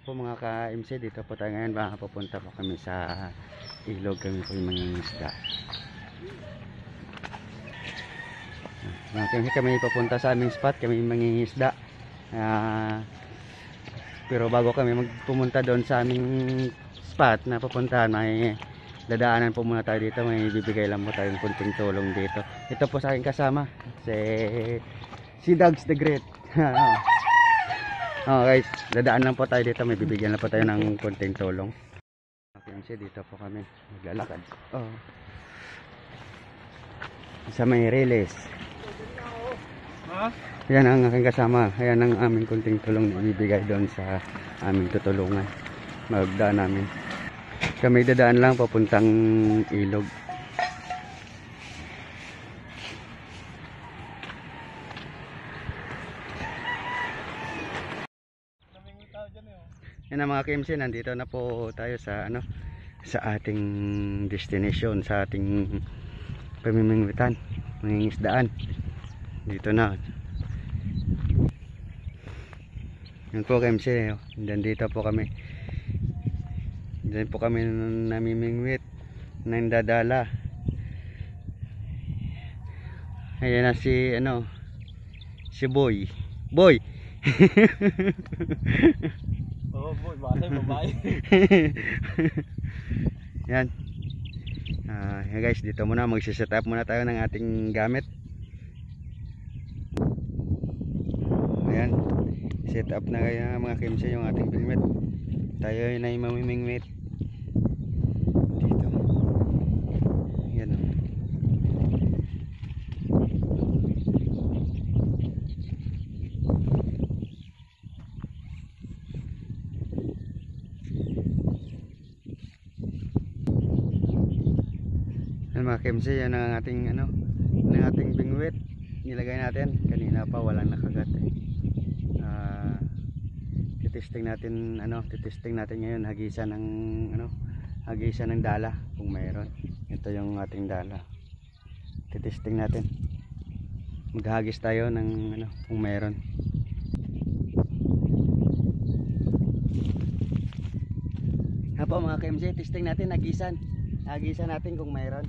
po mga ka-MC, dito po tayo ngayon. Baka pupunta po kami sa ilog, kami po yung mangingisda. Kami pupunta sa aming spot, kami yung mangingisda. Pero bago kami magpumunta doon sa aming spot na pupuntahan, may dadaanan po muna tayo dito. May bibigay lang po tayong kunting tulong dito. Ito po sa aking kasama, si Dogs the Great. Oh guys, dadaan lang po tayo dito, may bibigyan lang po tayo ng konting tulong. Okay, dito po kami maglalakad. Sa may Riles. Yan ang aking kasama. Ayan ang aming konting tulong na ibibigay doon sa aming tutulungan. Magdaan namin. Kami dadaan lang papuntang ilog. Yan ang mga KMC, nandito na po tayo sa sa ating destination, sa ating pamimingwitan, mangingisdaan. Dito na. Yan po KMC, nandito po kami. Diyan po kami namimingwit, nandadala. Ayan na si si Boy. Boy. Boy, babae. Yan. Guys, dito muna magsiset up muna tayo ng ating gamit. Ayan. Set up na kayo mga KMC yung ating filmet. Tayo na yung mamimingwit. Dito. Yan o. Mga KMC, yan ang ating ng ating bingwit. Nilagay natin kanina pa, walang nakagat titesting natin ngayon hagisan ng dala kung mayroon. Ito yung ating dala, titesting natin, maghagis tayo ng kung mayroon. Hapo mga KMC, testing natin, hagisan natin kung mayroon.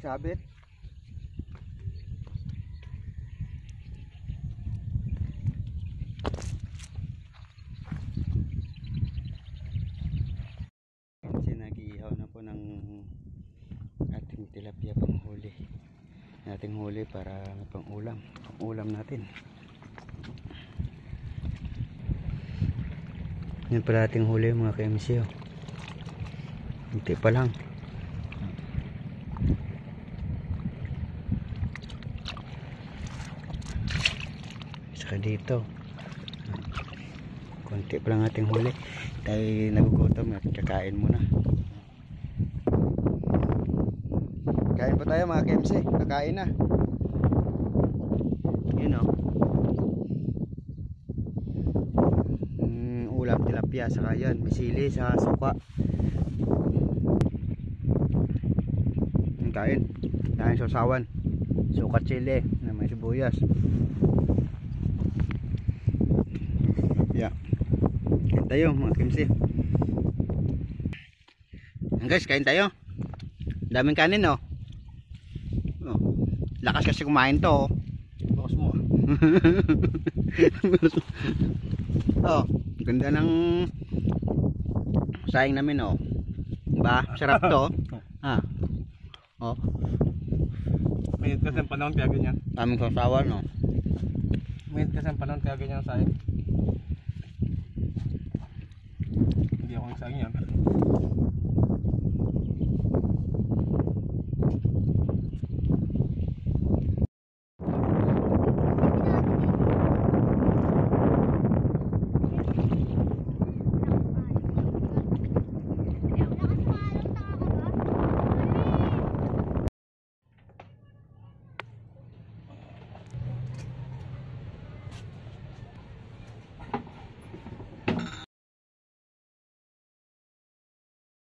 Sabit. Kasi nag-iihaw na po ng ating tilapia panghuli. Ating huli para pang-ulam. Pang-ulam natin. Yan pala ating huli mga KMC. Hindi pa lang. Saka dito konti pa lang ating huli. Tayo nagugutom at kakain muna. Kain pa tayo mga KMC. Kakain na. Yun ulam tilapia. Saka yan misili sa suka. Kain sausawan, suka chili na may sibuyas. Kain tayo mga KMC. Guys, kain tayo. Daming kanin lakas kasi kumain to Bakas mo ganda ng sayang namin ba, sarap to. Mayit kasi ang panahon kaya ganyan. Aming sausawan Mayit kasi ang panahon kaya ganyan sayang. Hindi ako nagsayang yan.